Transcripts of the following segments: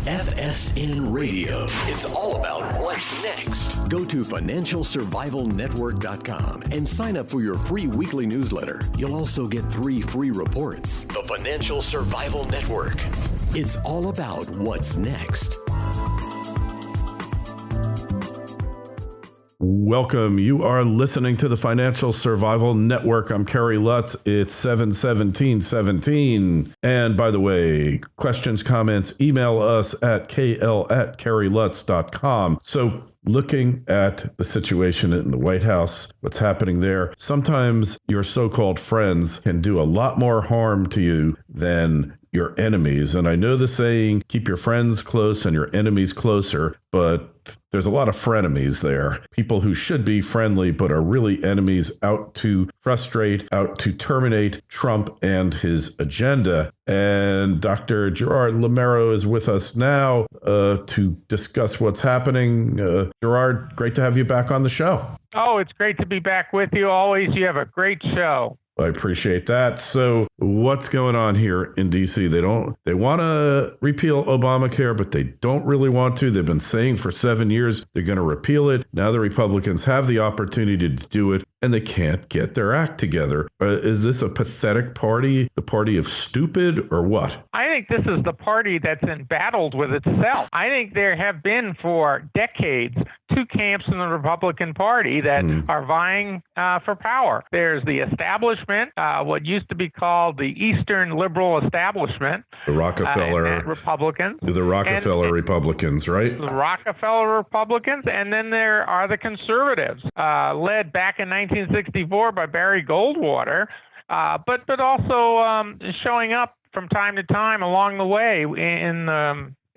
FSN Radio. It's all about what's next. Go to financialsurvivalnetwork.com and sign up for your free weekly newsletter. You'll also get 3 free reports. The Financial Survival Network. It's all about what's next. Welcome. You are listening to the Financial Survival Network. I'm Kerry Lutz. It's 7/17/17. And by the way, questions, comments, email us at kl@kerrylutz.com. So looking at the situation in the White House, what's happening there, sometimes your so-called friends can do a lot more harm to you than your enemies. And I know the saying, keep your friends close and your enemies closer, but there's a lot of frenemies there. People who should be friendly, but are really enemies, out to frustrate, out to terminate Trump and his agenda. And Dr. Gerard Lameiro is with us now to discuss what's happening. Gerard, great to have you back on the show. Oh, it's great to be back with you. Always, you have a great show. I appreciate that. So what's going on here in D.C.? They want to repeal Obamacare, but they don't really want to. They've been saying for 7 years they're going to repeal it. Now the Republicans have the opportunity to do it, and they can't get their act together. Is this a pathetic party, the party of stupid, or what? I think this is the party that's embattled with itself. I think there have been for decades 2 camps in the Republican Party that are vying for power. There's the establishment, what used to be called the Eastern Liberal Establishment. The Rockefeller Republicans. The Rockefeller Republicans, right? The Rockefeller Republicans. And then there are the conservatives, led back in 1964 by Barry Goldwater, but also showing up from time to time along the way in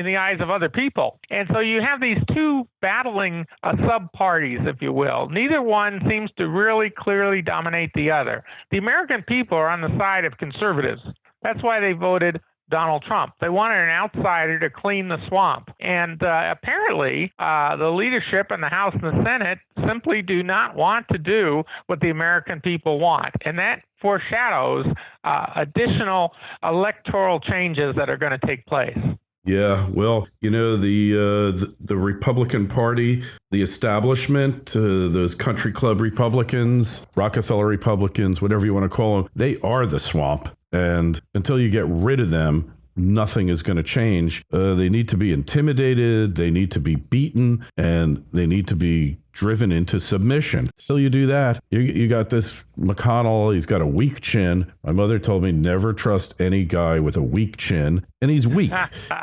the eyes of other people. And so you have these 2 battling sub-parties, if you will. Neither one seems to really clearly dominate the other. The American people are on the side of conservatives. That's why they voted Donald Trump. They wanted an outsider to clean the swamp. And apparently, the leadership in the House and the Senate simply do not want to do what the American people want. And that foreshadows additional electoral changes that are going to take place. Yeah, well, you know, the Republican Party, the establishment, those country club Republicans, Rockefeller Republicans, whatever you want to call them, they are the swamp. And until you get rid of them, nothing is going to change. They need to be intimidated, they need to be beaten, and they need to be driven into submission. Till you do that, you got this McConnell, he's got a weak chin. My mother told me never trust any guy with a weak chin, and he's weak.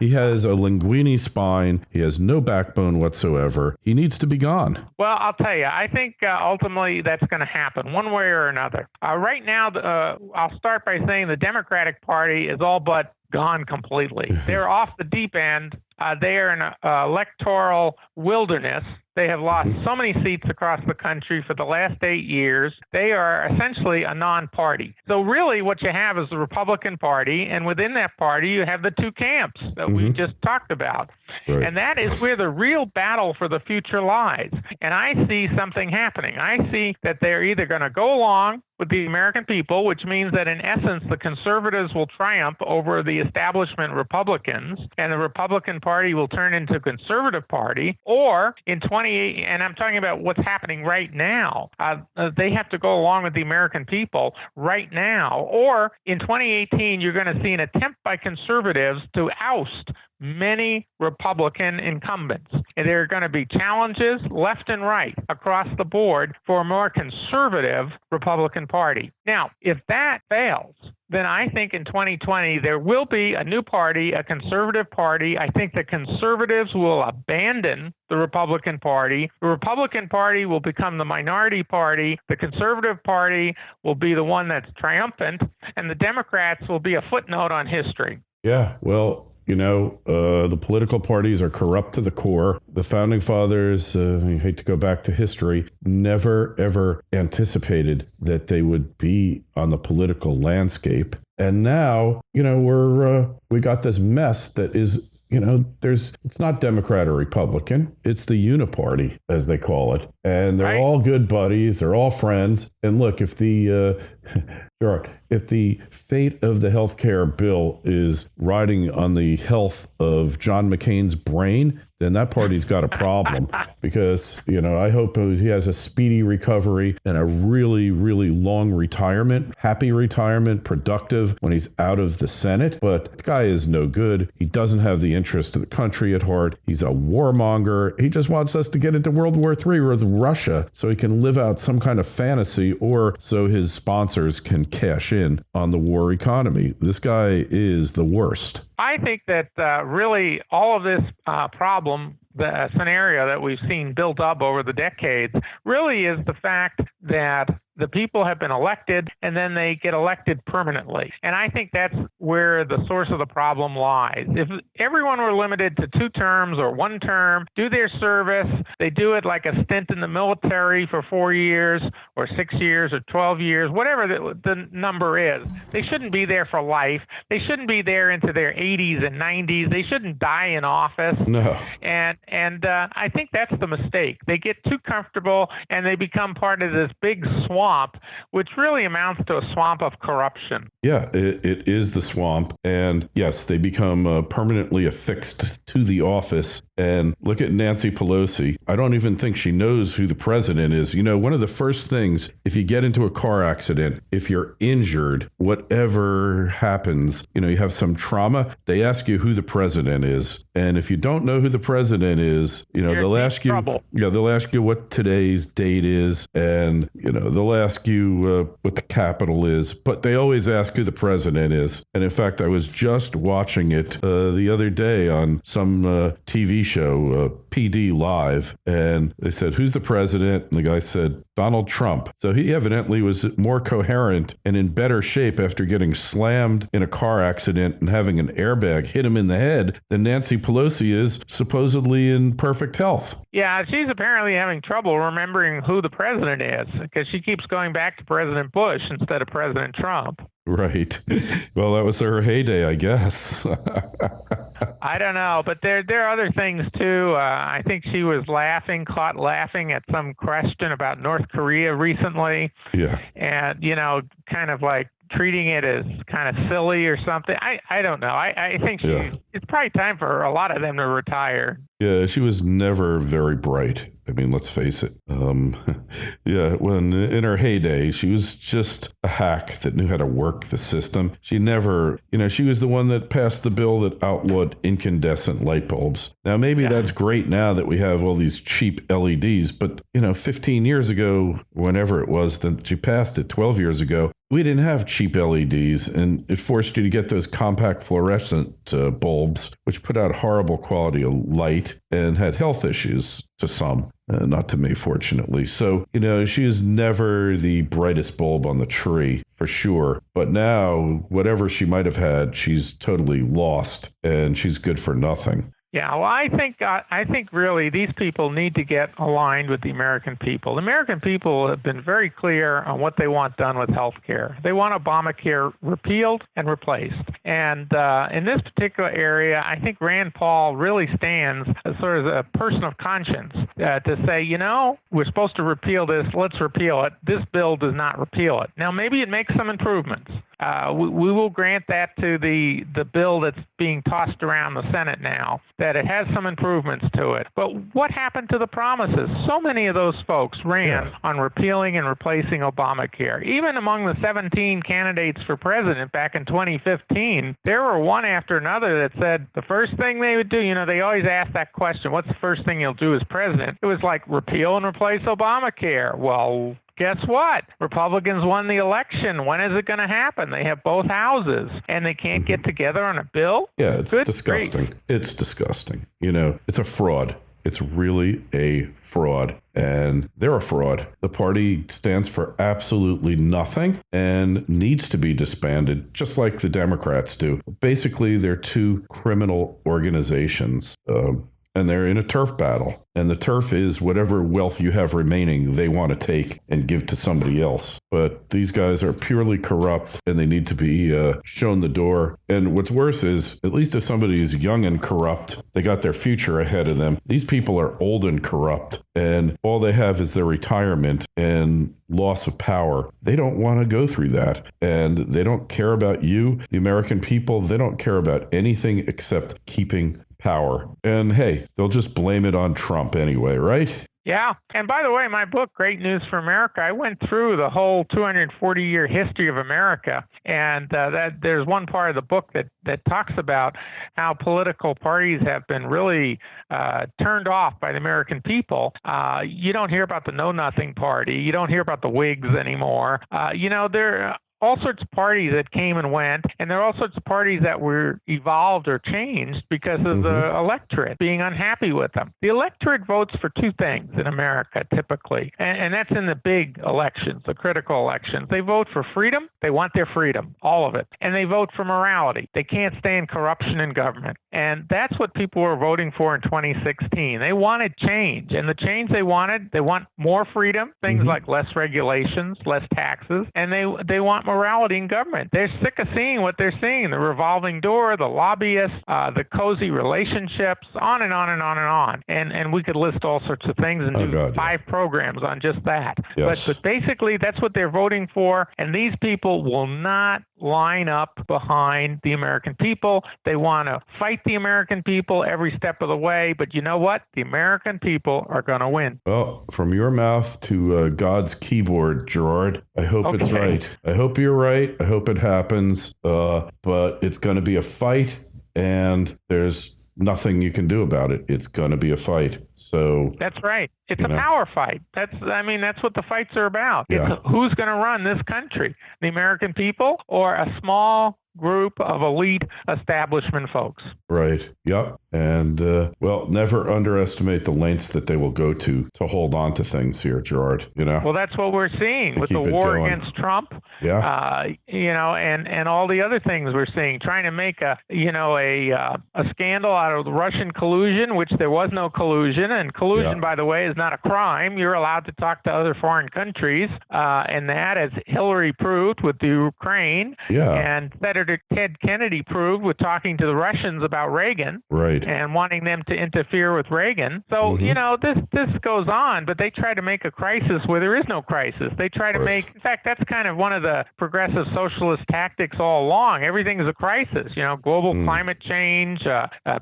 He has a linguini spine. He has no backbone whatsoever. He needs to be gone. Well, I'll tell you, I think ultimately that's going to happen one way or another. Right now, I'll start by saying the Democratic Party is all but gone completely. They're off the deep end. They are in an electoral wilderness. They have lost so many seats across the country for the last 8 years. They are essentially a non-party. So really what you have is the Republican Party, and within that party you have the 2 camps that we just talked about. Right. And that is where the real battle for the future lies. And I see something happening. I see that they're either going to go along with the American people, which means that in essence the conservatives will triumph over the establishment Republicans, and the Republican Party will turn into a conservative party, or in 28, and I'm talking about what's happening right now, they have to go along with the American people right now, or in 2018 you're going to see an attempt by conservatives to oust many Republican incumbents. And there are going to be challenges left and right across the board for a more conservative Republican Party. Now, if that fails, then I think in 2020 there will be a new party, a conservative party. I think the conservatives will abandon the Republican Party. The Republican Party will become the minority party. The conservative party will be the one that's triumphant, and the Democrats will be a footnote on history. Yeah, well, you know, the political parties are corrupt to the core. The founding fathers, I hate to go back to history, never, ever anticipated that they would be on the political landscape. And now, you know, we got this mess that is it's not Democrat or Republican. It's the uniparty, as they call it. And they're all good buddies. They're all friends. And look, if the fate of the health care bill is riding on the health of John McCain's brain, then that party's got a problem because, I hope he has a speedy recovery and a really, really long retirement, happy retirement, productive when he's out of the Senate. But the guy is no good. He doesn't have the interest of the country at heart. He's a warmonger. He just wants us to get into World War III with Russia so he can live out some kind of fantasy or so his sponsors can cash in on the war economy. This guy is the worst. I think that really all of this problem, the scenario that we've seen built up over the decades, really is the fact that the people have been elected and then they get elected permanently. And I think that's where the source of the problem lies. If everyone were limited to 2 terms or 1 term, do their service, they do it like a stint in the military for 4 years or 6 years or 12 years, whatever the number is. They shouldn't be there for life. They shouldn't be there into their 80s and 90s. They shouldn't die in office. No. And I think that's the mistake. They get too comfortable and they become part of this big swamp, which really amounts to a swamp of corruption. Yeah, it is the swamp. And yes, they become permanently affixed to the office. And look at Nancy Pelosi. I don't even think she knows who the president is. One of the first things, if you get into a car accident, if you're injured, whatever happens, you have some trauma, they ask you who the president is. And if you don't know who the president is, they'll ask you, they'll ask you what today's date is, and they'll ask you what the capital is, but they always ask who the president is. And in fact, I was just watching it the other day on some TV show, PD Live, and they said, "Who's the president?" And the guy said, "Donald Trump." So he evidently was more coherent and in better shape after getting slammed in a car accident and having an airbag hit him in the head than Nancy Pelosi is, supposedly in perfect health. Yeah, she's apparently having trouble remembering who the president is because she keeps going back to President Bush instead of President Trump. Right. Well, that was her heyday, I guess. I don't know, but there are other things too. I think she was caught laughing at some question about North Korea recently. Yeah. And, kind of like treating it as kind of silly or something. I don't know. I think it's probably time for a lot of them to retire. Yeah, she was never very bright. I mean, let's face it. When in her heyday, she was just a hack that knew how to work the system. She never, she was the one that passed the bill that outlawed incandescent light bulbs. Now, maybe that's great now that we have all these cheap LEDs, but, 15 years ago, whenever it was that she passed it, 12 years ago, we didn't have cheap LEDs, and it forced you to get those compact fluorescent bulbs, which put out horrible quality of light and had health issues to some, not to me, fortunately. So, she is never the brightest bulb on the tree, for sure. But now, whatever she might have had, she's totally lost, and she's good for nothing. Yeah, well, I think really these people need to get aligned with the American people. The American people have been very clear on what they want done with health care. They want Obamacare repealed and replaced. And in this particular area, I think Rand Paul really stands as sort of a person of conscience to say, we're supposed to repeal this, let's repeal it. This bill does not repeal it. Now, maybe it makes some improvements. We will grant that to the bill that's being tossed around the Senate now, that it has some improvements to it. But what happened to the promises? So many of those folks ran on repealing and replacing Obamacare. Even among the 17 candidates for president back in 2015, there were one after another that said the first thing they would do, they always ask that question, what's the first thing you'll do as president? It was like repeal and replace Obamacare. Well, guess what? Republicans won the election. When is it going to happen? They have both houses, and they can't get together on a bill? Yeah, it's disgusting. Grief. It's disgusting. It's a fraud. It's really a fraud, and they're a fraud. The party stands for absolutely nothing and needs to be disbanded, just like the Democrats do. Basically, they're two criminal organizations. and they're in a turf battle. And the turf is whatever wealth you have remaining, they want to take and give to somebody else. But these guys are purely corrupt, and they need to be shown the door. And what's worse is, at least if somebody is young and corrupt, they got their future ahead of them. These people are old and corrupt, and all they have is their retirement and loss of power. They don't want to go through that. And they don't care about you, the American people. They don't care about anything except keeping power. And hey, they'll just blame it on Trump anyway, right? Yeah. And by the way, my book, Great News for America, I went through the whole 240-year history of America. And that there's one part of the book that talks about how political parties have been really turned off by the American people. You don't hear about the Know Nothing Party. You don't hear about the Whigs anymore. There are all sorts of parties that came and went, and there are all sorts of parties that were evolved or changed because of the electorate being unhappy with them. The electorate votes for two things in America, typically, and that's in the big elections, the critical elections. They vote for freedom. They want their freedom, all of it. And they vote for morality. They can't stand corruption in government. And that's what people were voting for in 2016. They wanted change. And the change they want more freedom, things like less regulations, less taxes, and they want morality in government. They're sick of seeing what they're seeing, the revolving door, the lobbyists, the cozy relationships, on and on and on and on. And we could list all sorts of things and do 5 programs on just that. Yes. But basically, that's what they're voting for. And these people will not line up behind the American people. They want to fight the American people every step of the way. But you know what? The American people are going to win. Well, from your mouth to God's keyboard, Gerard, I hope it's right. I hope you're right. I hope it happens. But it's going to be a fight, and there's nothing you can do about it. It's going to be a fight. So that's right. It's a power fight. That's what the fights are about. Yeah. It's who's going to run this country, the American people or a small group of elite establishment folks. Right. Yep. And, never underestimate the lengths that they will go to hold on to things here, Gerard, Well, that's what we're seeing with the war against Trump, and all the other things we're seeing, trying to make a scandal out of Russian collusion, which there was no collusion. And collusion, by the way, is not a crime. You're allowed to talk to other foreign countries. And that, as Hillary proved with the Ukraine, and Senator Ted Kennedy proved with talking to the Russians about Reagan, right, and wanting them to interfere with Reagan. So, this goes on, but they try to make a crisis where there is no crisis. They try to make, in fact, that's kind of one of the progressive socialist tactics all along. Everything is a crisis, global climate change,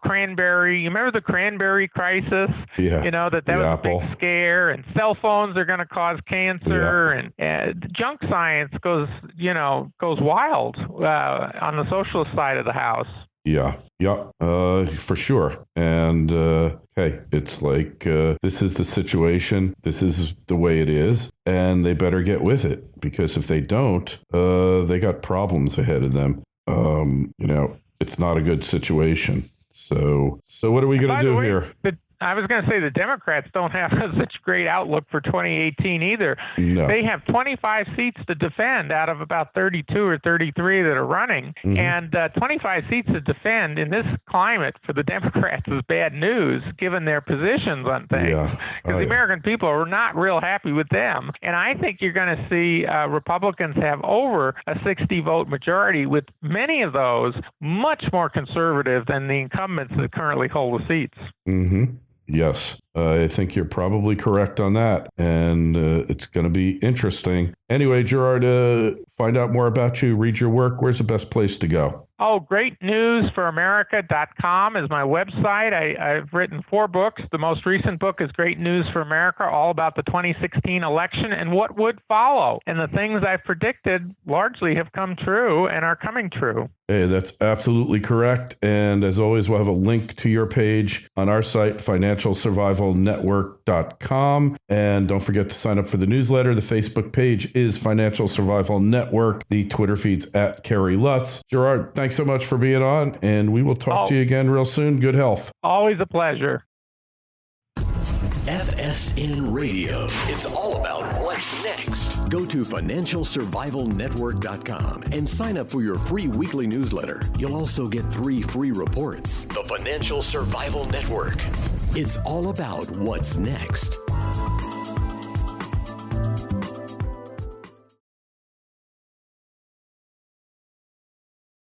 cranberry. You remember the cranberry crisis? Yeah. That was a big scare, and cell phones are going to cause cancer, and junk science goes wild on the socialist side of the house. For sure. And hey, it's like this is the situation. This is the way it is, and they better get with it, because if they don't, they got problems ahead of them. It's not a good situation. So what are we going to do here? I was going to say the Democrats don't have such great outlook for 2018 either. No. They have 25 seats to defend out of about 32 or 33 that are running. And 25 seats to defend in this climate for the Democrats is bad news, given their positions on things. Because the American people are not real happy with them. And I think you're going to see Republicans have over a 60-vote majority, with many of those much more conservative than the incumbents that currently hold the seats. Yes, I think you're probably correct on that, and it's going to be interesting. Anyway, Gerard, find out more about you, read your work. Where's the best place to go? Oh, greatnewsforamerica.com is my website. I've written 4 books. The most recent book is Great News for America, all about the 2016 election and what would follow. And the things I've predicted largely have come true and are coming true. Hey, that's absolutely correct. And as always, we'll have a link to your page on our site, financialsurvivalnetwork.com. And don't forget to sign up for the newsletter. The Facebook page is Financial Survival Network. The Twitter feed's at Kerry Lutz. Gerard, thanks so much for being on, and we will talk to you again real soon. Good health. Always a pleasure. FSN Radio. It's all about what's next. Go to financialsurvivalnetwork.com and sign up for your free weekly newsletter. You'll also get 3 free reports. The Financial Survival Network. It's all about what's next.